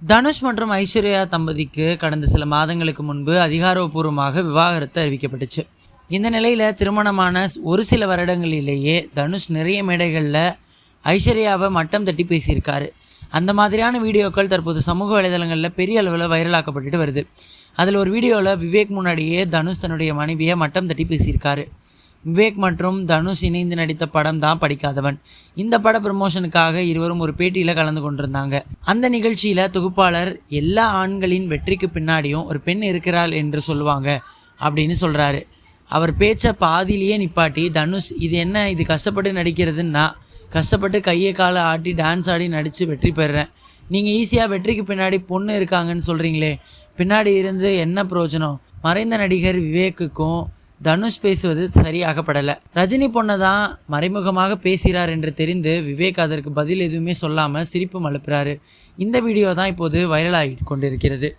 தனுஷ் மற்றும் ஐஸ்வர்யா தம்பதிக்கு கடந்த சில மாதங்களுக்கு முன்பு அதிகாரப்பூர்வமாக விவாகரத்து அறிவிக்கப்பட்டுச்சு. இந்த நிலையில் திருமணமான ஒரு சில வருடங்களிலேயே தனுஷ் நிறைய மேடைகளில் ஐஸ்வர்யாவை மட்டம் தட்டி பேசியிருக்காரு. அந்த மாதிரியான வீடியோக்கள் தற்போது சமூக வலைதளங்களில் பெரிய அளவில் வைரலாக்கப்பட்டுட்டு வருது. அதில் ஒரு வீடியோவில் விவேக் முன்னாடியே தனுஷ் தன்னுடைய மனைவியை மட்டம் தட்டி பேசியிருக்காரு. விவேக் மற்றும் தனுஷ் இணைந்து நடித்த படம் தான் படிக்காதவன். இந்த பட ப்ரமோஷனுக்காக இருவரும் ஒரு பேட்டியில் கலந்து கொண்டிருந்தாங்க. அந்த நிகழ்ச்சியில் தொகுப்பாளர் எல்லா ஆண்களின் வெற்றிக்கு பின்னாடியும் ஒரு பெண் இருக்கிறாள் என்று சொல்லுவாங்க அப்படின்னு சொல்கிறாரு. அவர் பேச்சை பாதியிலேயே நிப்பாட்டி தனுஷ் இது கஷ்டப்பட்டு நடிக்கிறதுன்னா கஷ்டப்பட்டு கையை காலை ஆட்டி டான்ஸ் ஆடி நடித்து வெற்றி பெறுறேன். நீங்கள் ஈஸியாக வெற்றிக்கு பின்னாடி பொண்ணு இருக்காங்கன்னு சொல்கிறீங்களே, பின்னாடி இருந்து என்ன பிரயோஜனம்? மறைந்த நடிகர் விவேக்குக்கும் தனுஷ் பேசுவது சரியாகப்படலை. ரஜினி பொண்ணை தான் மறைமுகமாக பேசுகிறார் என்று தெரிந்து விவேக் அதற்கு பதில் எதுவுமே சொல்லாமல் சிரிப்பு மழுப்புறாரு. இந்த வீடியோ தான் இப்போது வைரலாகி கொண்டிருக்கிறது.